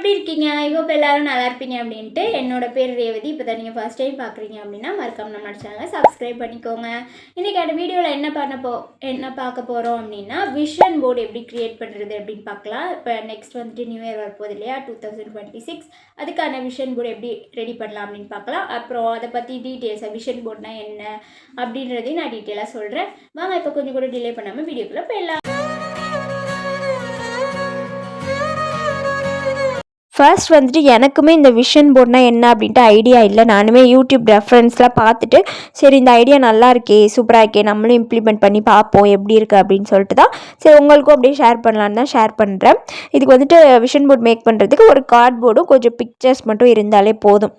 எப்படி இருக்கீங்க? I hope எல்லாரும் நல்லா இருப்பீங்க அப்படின்ட்டு. என்னோட பேர் ரேவதி. இப்போ தான் நீங்கள் ஃபர்ஸ்ட் டைம் பார்க்குறீங்க அப்படின்னா மறக்காம நம்ம சேனலை சப்ஸ்கிரைப் பண்ணிக்கோங்க. இன்றைக்கான வீடியோவில் என்ன பார்க்க போகிறோம் அப்படின்னா விஷன் போர்டு எப்படி க்ரியேட் பண்ணுறது அப்படின்னு பார்க்கலாம். இப்போ நெக்ஸ்ட் வந்துட்டு நியூ இயர் வரப்போகுது இல்லையா, 2026. அதுக்கான விஷன் போர்டு எப்படி ரெடி பண்ணலாம் அப்படின்னு பார்க்கலாம். அப்புறம் அதை பற்றி டீட்டெயில்ஸாக விஷன் போர்டுனா என்ன அப்படின்றதையும் நான் டீட்டெயிலாக சொல்கிறேன். வாங்க இப்போ கொஞ்சம் கூட டிலே பண்ணாமல் வீடியோக்குள்ளே போயிடலாம். ஃபர்ஸ்ட் வந்துட்டு எனக்குமே இந்த விஷன் போர்டுனா என்ன அப்படின்ட்டு ஐடியா இல்லை. நானுமே யூடியூப் ரெஃபரன்ஸ்லாம் பார்த்துட்டு சரி இந்த ஐடியா நல்லா இருக்கே, சூப்பராக இருக்கே, நம்மளும் இம்ப்ளிமெண்ட் பண்ணி பார்ப்போம் எப்படி இருக்குது அப்படின்னு சொல்லிட்டு தான் சரி உங்களுக்கும் அப்படியே ஷேர் பண்ணலான்னு தான் ஷேர் பண்ணுறேன். இதுக்கு வந்துட்டு விஷன் போர்டு மேக் பண்ணுறதுக்கு ஒரு கார்ட்போர்டும் கொஞ்சம் பிக்சர்ஸ் மட்டும் இருந்தாலே போதும்.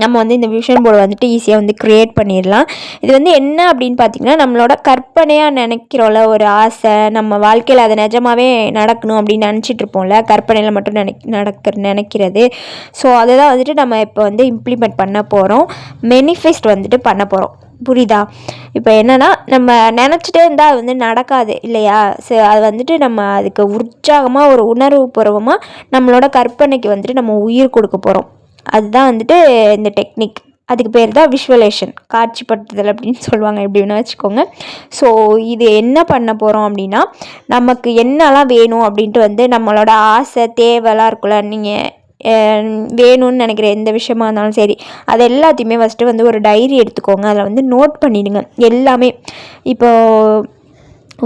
நம்ம வந்து இந்த விஷன் போர்டு வந்துட்டு ஈஸியாக வந்து க்ரியேட் பண்ணிடலாம். இது வந்து என்ன அப்படின்னு பார்த்திங்கன்னா, நம்மளோட கற்பனையாக நினைக்கிறோம்ல ஒரு ஆசை, நம்ம வாழ்க்கையில் அதை நிஜமாகவே நடக்கணும் அப்படின்னு நினச்சிட்ருப்போம்ல, கற்பனையில் மட்டும் நினைக்கிறது. ஸோ அதை தான் வந்துட்டு நம்ம இப்போ வந்து இம்ப்ளிமெண்ட் பண்ண போகிறோம். மேனிஃபெஸ்ட் வந்துட்டு பண்ண போகிறோம். புரியுதா? இப்போ என்னென்னா, நம்ம நினச்சிட்டே இருந்தால் அது வந்து நடக்காது இல்லையா? அது வந்துட்டு நம்ம அதுக்கு உற்சாகமாக ஒரு உணர்வுபூர்வமாக நம்மளோட கற்பனைக்கு வந்துட்டு நம்ம உயிர் கொடுக்க போகிறோம். அதுதான் வந்துட்டு இந்த டெக்னிக். அதுக்கு பேர் தான் விஷுவலேஷன், காட்சிப்படுத்துதல் அப்படின்னு சொல்லுவாங்க, எப்படி வேணால் வச்சுக்கோங்க. ஸோ இது என்ன பண்ண போகிறோம் அப்படின்னா, நமக்கு என்னெல்லாம் வேணும் அப்படின்ட்டு வந்து நம்மளோட ஆசை தேவைலாம் இருக்குல்ல, நீங்கள் வேணும்னு நினைக்கிற எந்த விஷயமா இருந்தாலும் சரி, அது எல்லாத்தையுமே ஃபஸ்ட்டு வந்து ஒரு டைரி எடுத்துக்கோங்க. அதில் வந்து நோட் பண்ணிவிடுங்க எல்லாமே. இப்போது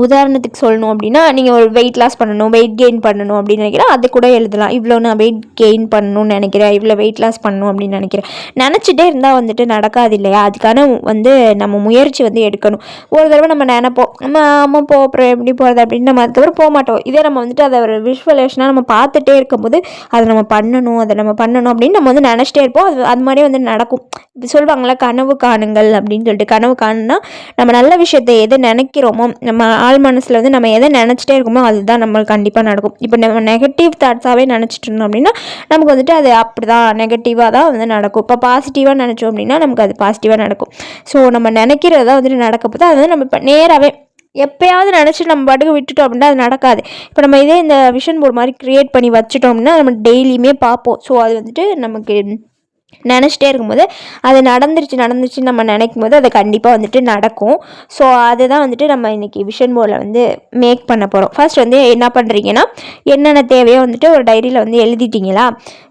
உதாரணத்துக்கு சொல்லணும் அப்படின்னா, நீங்கள் ஒரு வெயிட் லாஸ் பண்ணணும், வெயிட் கெயின் பண்ணணும் அப்படின்னு நினைக்கிறேன், அது கூட எழுதலாம். இவ்வளோ நான் வெயிட் கெயின் பண்ணணும்னு நினைக்கிறேன், இவ்வளோ வெயிட் லாஸ் பண்ணணும் அப்படின்னு நினைக்கிறேன். நினச்சிட்டே இருந்தால் வந்துட்டு நடக்காது இல்லையா? அதுக்கான வந்து நம்ம முயற்சி வந்து எடுக்கணும். ஒரு தடவை நம்ம நினைப்போம், அம்மா அப்புறம் எப்படி போகிறது அப்படின்னு, நம்ம அதுக்கப்புறம் போக மாட்டோம். இதே நம்ம வந்துட்டு அதை ஒரு விஷுவலேஷனாக நம்ம பார்த்துட்டே இருக்கும்போது அதை நம்ம பண்ணணும் அப்படின்னு நம்ம வந்து நினச்சிட்டே இருப்போம். அது மாதிரியே வந்து நடக்கும். இப்போ சொல்லுவாங்களா, கனவு காணுங்கள் அப்படின்னு சொல்லிட்டு. கனவு காணுன்னா நம்ம நல்ல விஷயத்தை எது நினைக்கிறோமோ, நம்ம ஆள் மனசில் வந்து நம்ம எதை நினச்சிட்டே இருக்கோமோ அதுதான் நம்மளுக்கு கண்டிப்பாக நடக்கும். இப்போ நம்ம நெகட்டிவ் தாட்ஸாகவே நினச்சிட்டு இருந்தோம் அப்படின்னா நமக்கு வந்துட்டு அது அப்படி தான் நெகட்டிவாக தான் வந்து நடக்கும். இப்போ பாசிட்டிவாக நினச்சோம் அப்படின்னா நமக்கு அது பாசிட்டிவாக நடக்கும். ஸோ நம்ம நினைக்கிறதா வந்துட்டு நடக்க போது அது வந்து நம்ம இப்போ நேராகவே எப்போயாவது நினச்சிட்டு நம்ம பாட்டுக்கு விட்டுட்டோம் அப்படின்னா அது நடக்காது. இப்போ நம்ம இதே இந்த விஷன் போர்டு மாதிரி க்ரியேட் பண்ணி வச்சுட்டோம் அப்படின்னா நம்ம டெய்லியுமே பார்ப்போம். ஸோ அது வந்துட்டு நமக்கு நினச்சிட்டே இருக்கும்போது அது நடந்துருச்சு நம்ம நினைக்கும் போது அது கண்டிப்பாக வந்துட்டு நடக்கும். ஸோ அதுதான் வந்துட்டு நம்ம இன்றைக்கி விஷன் போர்டில் வந்து மேக் பண்ண போகிறோம். ஃபர்ஸ்ட் வந்து என்ன பண்ணுறீங்கன்னா, என்னென்ன தேவையோ வந்துட்டு ஒரு டைரியில் வந்து எழுதிட்டிங்களா?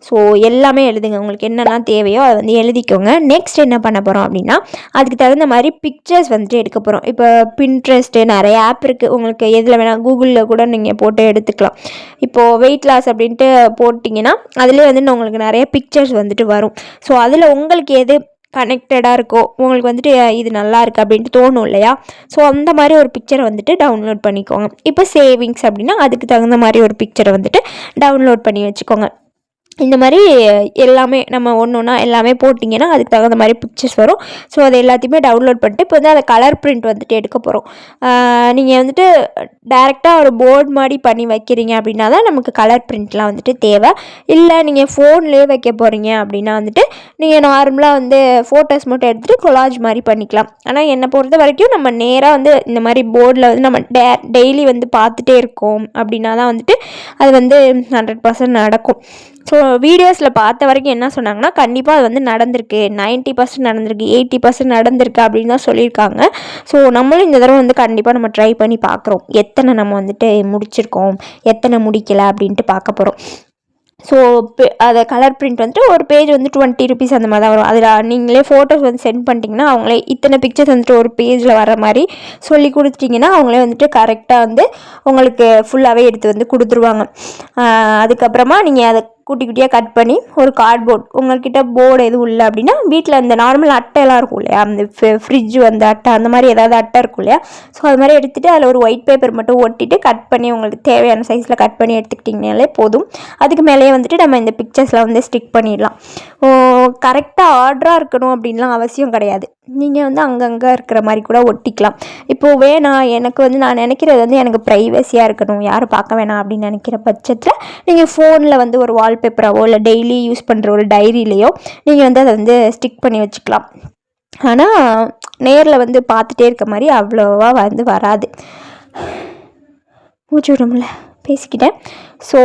ஸோ எல்லாமே எழுதுங்க, உங்களுக்கு என்னெல்லாம் தேவையோ அதை வந்து எழுதிக்கோங்க. நெக்ஸ்ட் என்ன பண்ண போகிறோம் அப்படின்னா, அதுக்கு தகுந்த மாதிரி பிக்சர்ஸ் வந்துட்டு எடுக்க போகிறோம். இப்போ பின்ட்ரெஸ்ட்டு நிறைய ஆப் இருக்குது, உங்களுக்கு எதில் வேணால் கூகுளில் கூட நீங்கள் போட்டு எடுத்துக்கலாம். இப்போது வெயிட் லாஸ் அப்படின்ட்டு போட்டிங்கன்னா அதிலே வந்து உங்களுக்கு நிறைய பிக்சர்ஸ் வந்துட்டு வரும். ஸோ அதில் உங்களுக்கு எது கனெக்டடாக இருக்கோ, உங்களுக்கு வந்துட்டு இது நல்லா இருக்குது அப்படின்ட்டு தோணும் இல்லையா? ஸோ அந்த மாதிரி ஒரு பிக்சரை வந்துட்டு டவுன்லோட் பண்ணிக்கோங்க. இப்போ சேவிங்ஸ் அப்படின்னா அதுக்கு தகுந்த மாதிரி ஒரு பிக்சரை வந்துட்டு டவுன்லோட் பண்ணி வச்சுக்கோங்க. இந்த மாதிரி எல்லாமே நம்ம ஒன்றா எல்லாமே போட்டிங்கன்னா அதுக்கு தகுந்த மாதிரி பிக்சர்ஸ் வரும். ஸோ அது எல்லாத்தையுமே டவுன்லோட் பண்ணிட்டு இப்போ வந்து அதை கலர் பிரிண்ட் வந்துட்டு எடுக்க போகிறோம். நீங்கள் வந்துட்டு டைரெக்டாக ஒரு போர்டு மாதிரி பண்ணி வைக்கிறீங்க அப்படின்னா தான் நமக்கு கலர் பிரிண்ட்லாம் வந்துட்டு தேவை. இல்லை நீங்கள் ஃபோன்லேயே வைக்க போகிறீங்க அப்படின்னா வந்துட்டு நீங்கள் நார்மலாக வந்து ஃபோட்டோஸ் மட்டும் எடுத்துகிட்டு கொலாஜ் மாதிரி பண்ணிக்கலாம். ஆனால் என்னை பொறுத்த வரைக்கும் நம்ம நேராக வந்து இந்த மாதிரி போர்டில் வந்து நம்ம டெய்லி வந்து பார்த்துட்டே இருக்கோம் அப்படின்னா தான் வந்துட்டு அது வந்து 100% நடக்கும். ஸோ வீடியோஸில் பார்த்த வரைக்கும் என்ன சொன்னாங்கன்னா, கண்டிப்பாக அது வந்து நடந்திருக்கு, 90% நடந்திருக்கு, 80% நடந்திருக்கு அப்படின்னு தான் சொல்லியிருக்காங்க. ஸோ நம்மளும் இந்த தடவை வந்து கண்டிப்பாக நம்ம ட்ரை பண்ணி பார்க்குறோம், எத்தனை நம்ம வந்துட்டு முடிச்சிருக்கோம், எத்தனை முடிக்கலை அப்படின்ட்டு பார்க்க போகிறோம். ஸோ அதை கலர் பிரிண்ட் வந்துட்டு ஒரு பேஜ் வந்து 20 rupees அந்த மாதிரி தான் வரும். அதில் நீங்களே ஃபோட்டோஸ் வந்து சென்ட் பண்ணிட்டீங்கன்னா அவங்களே இத்தனை பிக்சர்ஸ் வந்துட்டு ஒரு பேஜில் வர மாதிரி சொல்லி கொடுத்துட்டிங்கன்னா அவங்களே வந்துட்டு கரெக்டாக வந்து உங்களுக்கு ஃபுல்லாகவே எடுத்து வந்து கொடுத்துருவாங்க. அதுக்கப்புறமா நீங்கள் அதை குட்டி குட்டியாக கட் பண்ணி ஒரு கார்ட்போர்ட், உங்கள்கிட்ட போர்டு எதுவும் இல்லை அப்படின்னா வீட்டில் அந்த நார்மல் அட்டையெல்லாம் இருக்கும் இல்லையா, அந்த ஃப்ரிட்ஜ் வந்து அட்டை அந்த மாதிரி ஏதாவது அட்டை இருக்கும் இல்லையா, ஸோ அது மாதிரி எடுத்துகிட்டு அதில் ஒரு ஒயிட் பேப்பர் மட்டும் ஒட்டிட்டு கட் பண்ணி உங்களுக்கு தேவையான சைஸில் கட் பண்ணி எடுத்துக்கிட்டிங்கனாலே போதும். அதுக்கு மேலேயே வந்துட்டு நம்ம இந்த பிக்சர்ஸ்லாம் வந்து ஸ்டிக் பண்ணிடலாம். கரெக்டாக ஆர்டராக இருக்கணும் அப்படின்லாம் அவசியம் கிடையாது. நீங்கள் வந்து அங்கங்கே இருக்கிற மாதிரி கூட ஒட்டிக்கலாம். இப்போது வேணாம், எனக்கு வந்து நான் நினைக்கிறது வந்து எனக்கு ப்ரைவசியாக இருக்கணும், யாரும் பார்க்க வேணாம் அப்படின்னு நினைக்கிற பட்சத்தில் நீங்கள் ஃபோனில் வந்து ஒரு வால்பேப்பராவோ இல்லை டெய்லி யூஸ் பண்ணுற ஒரு டைரியிலையோ நீங்கள் வந்து அதை வந்து ஸ்டிக் பண்ணி வச்சுக்கலாம். ஆனால் நேரில் வந்து பார்த்துட்டே இருக்க மாதிரி அவ்வளோவா வந்து வராது. மூச்சு விடும்ல பேசிக்கிட்டேன். ஸோ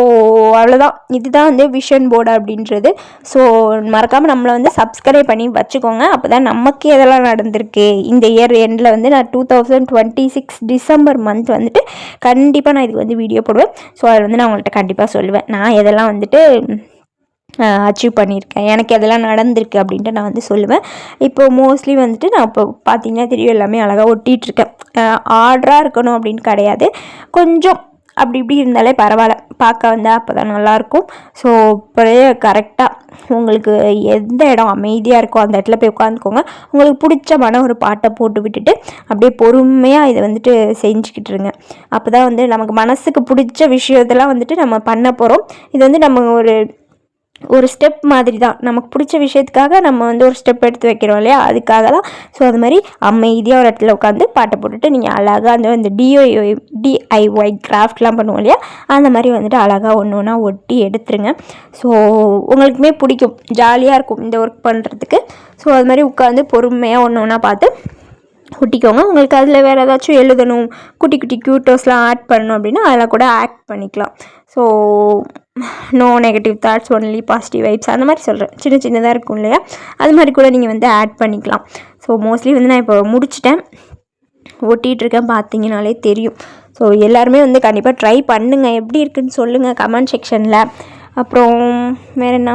அவ்வளோதான், இதுதான் வந்து விஷன் போர்டு அப்படின்றது. ஸோ மறக்காமல் நம்மளை வந்து சப்ஸ்கிரைப் பண்ணி வச்சுக்கோங்க. அப்போ தான் நமக்கு எதெல்லாம் நடந்திருக்கு இந்த இயர் எண்டில் வந்து நான் 2026 டிசம்பர் மந்த் வந்துட்டு கண்டிப்பாக நான் இதுக்கு வந்து வீடியோ போடுவேன். ஸோ அதை வந்து நான் உங்கள்கிட்ட கண்டிப்பாக சொல்லுவேன், நான் எதெல்லாம் வந்துட்டு அச்சீவ் பண்ணியிருக்கேன், எனக்கு எதெல்லாம் நடந்திருக்கு அப்படின்ட்டு நான் வந்து சொல்லுவேன். இப்போ மோஸ்ட்லி வந்துட்டு நான் இப்போ பார்த்தீங்கன்னா தெரியும் எல்லாமே அழகாக ஒட்டிகிட்ருக்கேன். ஆர்டராக இருக்கணும் அப்படின்னு கிடையாது, கொஞ்சம் அப்படி இப்படி இருந்தாலே பரவாயில்ல, பார்க்க வந்தால் அப்போ தான் நல்லாயிருக்கும். ஸோ இப்போயே கரெக்டாக உங்களுக்கு எந்த இடம் அமைதியாக இருக்கோ அந்த இடத்துல போய் உட்காந்துக்கோங்க. உங்களுக்கு பிடிச்சமான ஒரு பாட்டை போட்டு விட்டுட்டு அப்படியே பொறுமையாக இதை வந்துட்டு செஞ்சுக்கிட்டு இருங்க. அப்போ தான் வந்து நமக்கு மனசுக்கு பிடிச்ச விஷயத்தெல்லாம் வந்துட்டு நம்ம பண்ண போகிறோம். இது வந்து நம்ம ஒரு ஸ்டெப் மாதிரி தான், நமக்கு பிடிச்ச விஷயத்துக்காக நம்ம வந்து ஒரு ஸ்டெப் எடுத்து வைக்கிறோம் இல்லையா, அதுக்காக தான். ஸோ அது மாதிரி அமைதியாக ஒரு இடத்துல உட்காந்து பாட்டை போட்டுட்டு நீங்கள் அழகாக அந்த டிஐஒய் கிராஃப்ட்லாம் பண்ணுவோம் இல்லையா, அந்த மாதிரி வந்துட்டு அழகாக ஒன்று ஒன்றா ஒட்டி எடுத்துருங்க. ஸோ உங்களுக்குமே பிடிக்கும், ஜாலியாக இருக்கும் இந்த ஒர்க் பண்ணுறதுக்கு. ஸோ அது மாதிரி உட்காந்து பொறுமையாக ஒன்று ஒன்றா பார்த்து ஒட்டிக்கோங்க. உங்களுக்கு அதில் வேறு ஏதாச்சும் எழுதணும், குட்டி குட்டி க்யூட்டோஸ்லாம் ஆட் பண்ணணும் அப்படின்னா அதெல்லாம் கூட ஆட் பண்ணிக்கலாம். So no negative thoughts only positive vibes அந்த மாதிரி சொல்கிறேன், சின்ன சின்னதாக இருக்கும் இல்லையா, அது மாதிரி கூட நீங்கள் வந்து ஆட் பண்ணிக்கலாம். ஸோ மோஸ்ட்லி வந்து நான் இப்போ முடிச்சிட்டேன், ஒட்டிகிட்ருக்கேன், பார்த்தீங்கனாலே தெரியும். ஸோ எல்லாருமே வந்து கண்டிப்பாக ட்ரை பண்ணுங்கள், எப்படி இருக்குதுன்னு சொல்லுங்கள் கமெண்ட் செக்ஷனில். அப்புறம் வேறு என்ன,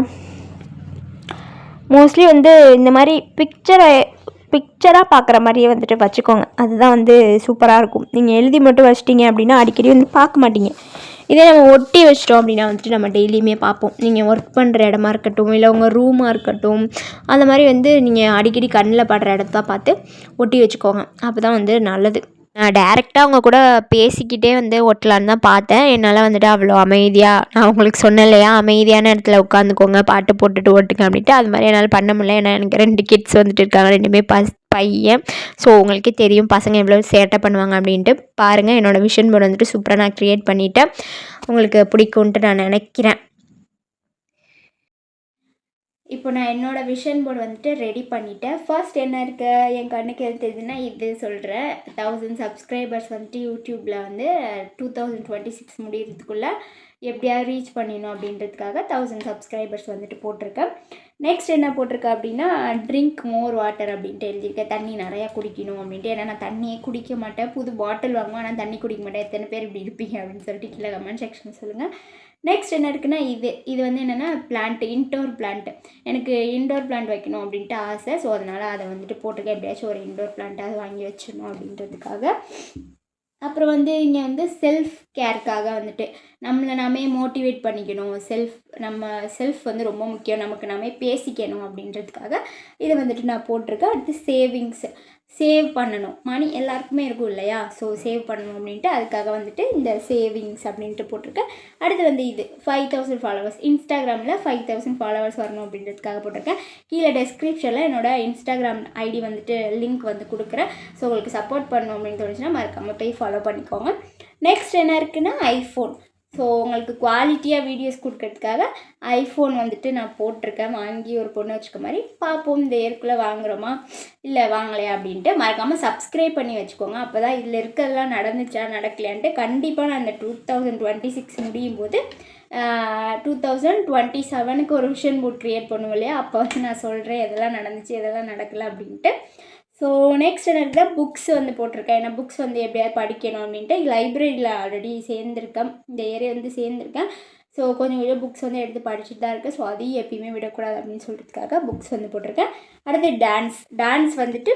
மோஸ்ட்லி வந்து இந்த மாதிரி பிக்சராக பார்க்குற மாதிரியே வந்துட்டு வச்சுக்கோங்க, அதுதான் வந்து சூப்பராக இருக்கும். நீங்கள் எழுதி மட்டும் வச்சிட்டிங்க அப்படின்னா அடிக்கடி வந்து பார்க்க மாட்டீங்க. இதே நம்ம ஒட்டி வச்சிட்டோம் அப்படின்னா வந்துட்டு நம்ம டெய்லியுமே பார்ப்போம். நீங்கள் ஒர்க் பண்ணுற இடமா இருக்கட்டும், இல்லை உங்கள் ரூமாக இருக்கட்டும், அந்த மாதிரி வந்து நீங்கள் அடிக்கடி கண்ணில் படுற இடத்த பார்த்து ஒட்டி வச்சுக்கோங்க, அப்போ தான் வந்து நல்லது. நான் டேரெக்டாக அவங்க கூட பேசிக்கிட்டே வந்து ஒட்டலான்னு தான் பார்த்தேன். என்னால் வந்துட்டு அவ்வளோ அமைதியாக, நான் உங்களுக்கு சொன்னேன் இல்லையா, அமைதியான இடத்துல உட்காந்துக்கோங்க, பாட்டு போட்டுட்டு ஓட்டுங்க அப்படின்ட்டு, அது மாதிரி என்னால் பண்ண முடியல. ஏன்னா எனக்கு 2 கிட்ஸ் வந்துட்டு இருக்காங்க, 2மே பையன். ஸோ உங்களுக்கே தெரியும் பசங்க எவ்வளோ சேட்டை பண்ணுவாங்க அப்படின்ட்டு. பாருங்கள், என்னோடய விஷன் போர்டு வந்துட்டு சூப்பராக நான் க்ரியேட் பண்ணிவிட்டேன், உங்களுக்கு பிடிக்கும்ன்ட்டு நான் நினைக்கிறேன். இப்போ நான் என்னோடய விஷன் போர்டு வந்துட்டு ரெடி பண்ணிட்டேன். ஃபர்ஸ்ட் என்ன இருக்குது என் கண்ணுக்கு எது தெரியுதுன்னா இது சொல்கிறேன், 1000 சப்ஸ்கிரைபர்ஸ் வந்துட்டு யூடியூப்பில் வந்து 2026 முடிகிறதுக்குள்ளே எப்படியாவது ரீச் பண்ணிடணும் அப்படின்றதுக்காக 1000 சப்ஸ்கிரைபர்ஸ் வந்துட்டு போட்டிருக்கேன். நெக்ஸ்ட் என்ன போட்டிருக்கேன் அப்படின்னா ட்ரிங்க் மோர் வாட்டர் அப்படின்ட்டு எழுதியிருக்கேன், தண்ணி நிறையா குடிக்கணும் அப்படின்ட்டு. ஏன்னா நான் தண்ணியே குடிக்க மாட்டேன், புது பாட்டில் வாங்குவேன் ஆனால் தண்ணி குடிக்க மாட்டேன். எத்தனை பேர் இப்படி இருப்பீங்க அப்படின்னு சொல்லிட்டு கீழே கமெண்ட் செக்ஷன் சொல்லுங்கள். நெக்ஸ்ட் என்ன இருக்குன்னா இது வந்து என்னென்னா பிளான்ட்டு, இன்டோர் பிளான்ட்டு. எனக்கு இன்டோர் பிளான்ட் வைக்கணும் அப்படின்ட்டு ஆசை. ஸோ அதனால் அதை வந்துட்டு போட்டிருக்கேன், எப்படியாச்சும் ஒரு இன்டோர் பிளான்ட்டாக வாங்கி வச்சிடணும் அப்படின்றதுக்காக. அப்புறம் வந்து இங்கே வந்து செல்ஃப் கேருக்காக வந்துட்டு நம்மளை நாமே மோட்டிவேட் பண்ணிக்கணும், செல்ஃப் வந்து ரொம்ப முக்கியம், நமக்கு நாமே பேசிக்கணும் அப்படின்றதுக்காக இதை வந்துட்டு நான் போட்டிருக்கேன். அடுத்து சேவ் பண்ணணும், மணி எல்லாருக்குமே இருக்கும் இல்லையா, ஸோ சேவ் பண்ணணும் அப்படின்ட்டு அதுக்காக வந்துட்டு இந்த சேவிங்ஸ் அப்படின்ட்டு போட்டிருக்கேன். அடுத்து வந்து இது 5000 ஃபாலோவர்ஸ், இன்ஸ்டாகிராமில் 5000 ஃபாலோவர்ஸ் வரணும் அப்படின்றதுக்காக போட்டிருக்கேன். கீழே டெஸ்கிரிப்ஷனில் என்னோடய இன்ஸ்டாகிராம் ஐடி வந்துட்டு லிங்க் வந்து கொடுக்குறேன். ஸோ உங்களுக்கு சப்போர்ட் பண்ணணும் அப்படின்னு தோணுச்சுன்னா மறக்காமல் போய் ஃபாலோ பண்ணிக்கோங்க. நெக்ஸ்ட் என்ன இருக்குன்னா ஐஃபோன். ஸோ உங்களுக்கு குவாலிட்டியாக வீடியோஸ் கொடுக்கறதுக்காக ஐஃபோன் வந்துட்டு நான் போட்டிருக்கேன், வாங்கி ஒரு பொண்ணு வச்சுக்க மாதிரி. பார்ப்போம் இந்த இயர்க்குள்ளே வாங்குகிறோமா இல்லை வாங்கலையா அப்படின்ட்டு. மறக்காமல் சப்ஸ்கிரைப் பண்ணி வச்சுக்கோங்க, அப்போ தான் இதில் இருக்கிறதெல்லாம் நடந்துச்சா நடக்கலையான்ட்டு. கண்டிப்பாக நான் இந்த 2026 முடியும் போது 2027க்கு ஒரு விஷன் போர்ட் க்ரியேட் பண்ணுவோம் இல்லையா, அப்போ வந்து நான் சொல்கிறேன் எதெல்லாம் நடந்துச்சு எதெல்லாம் நடக்கலை அப்படின்ட்டு. ஸோ நெக்ஸ்ட் எனக்கு புக்ஸ் வந்து போட்டிருக்கேன், ஏன்னா புக்ஸ் வந்து எப்படியாவது படிக்கணும் அப்படின்ட்டு. லைப்ரரியில் ஆல்ரெடி சேர்ந்துருக்கேன், இந்த ஏரியா வந்து சேர்ந்துருக்கேன். ஸோ கொஞ்சம் புக்ஸ் வந்து எடுத்து படிச்சுட்டு தான் இருக்கேன். ஸோ அதையும் எப்பயுமே விடக்கூடாது அப்படின்னு சொல்கிறதுக்காக புக்ஸ் வந்து போட்டிருக்கேன். அடுத்து டான்ஸ் வந்துட்டு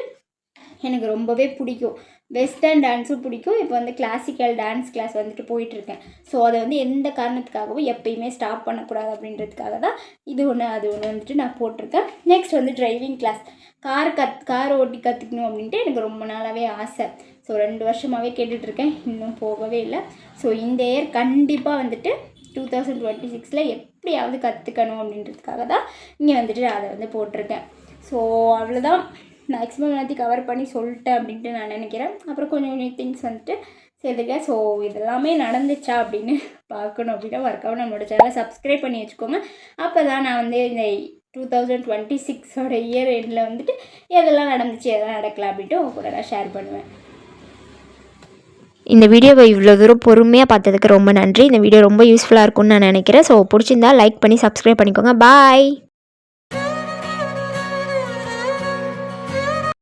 எனக்கு ரொம்பவே பிடிக்கும், வெஸ்டர்ன் டான்ஸும் பிடிக்கும். இப்போ வந்து கிளாசிக்கல் டான்ஸ் கிளாஸ் வந்துட்டு போயிட்டுருக்கேன். ஸோ அதை வந்து எந்த காரணத்துக்காகவும் எப்பயுமே ஸ்டாப் பண்ணக்கூடாது அப்படின்றதுக்காக தான் இது ஒன்று அது ஒன்று வந்துட்டு நான் போட்டிருக்கேன். நெக்ஸ்ட் வந்து டிரைவிங் கிளாஸ், கார் ஓட்டி கற்றுக்கணும் அப்படின்ட்டு எனக்கு ரொம்ப நாளாகவே ஆசை. ஸோ 2 வருஷமாகவே கேட்டுட்ருக்கேன், இன்னும் போகவே இல்லை. ஸோ இந்த இயர் கண்டிப்பாக வந்துட்டு 2026 எப்படியாவது கற்றுக்கணும் அப்படின்றதுக்காக தான் இங்கே வந்துட்டு அதை வந்து போட்டிருக்கேன். ஸோ அவ்வளோதான், மேக்ஸிமம் எல்லாத்தையும் கவர் பண்ணி சொல்லிட்டேன் அப்படின்ட்டு நான் நினைக்கிறேன். அப்புறம் கொஞ்சம் திங்ஸ் வந்துட்டு சேர்த்துருக்கேன். ஸோ இதெல்லாமே நடந்துச்சா அப்படின்னு பார்க்கணும் அப்படின்னா மறக்காம நம்மளோட சேனலை சப்ஸ்கிரைப் பண்ணி வச்சுக்கோங்க. அப்போ தான் நான் வந்து இந்த 2026 இயர் எண்டில் வந்துட்டு எதெல்லாம் நடந்துச்சு எதெல்லாம் நடக்கல அப்படின்ட்டு உங்க கூட நான் ஷேர் பண்ணுவேன். இந்த வீடியோவை இவ்வளோ தூரம் பொறுமையாக பார்த்ததுக்கு ரொம்ப நன்றி. இந்த வீடியோ ரொம்ப யூஸ்ஃபுல்லாக இருக்கும்னு நான் நினைக்கிறேன். ஸோ பிடிச்சிருந்தா லைக் பண்ணி சப்ஸ்கிரைப் பண்ணிக்கோங்க. பாய்.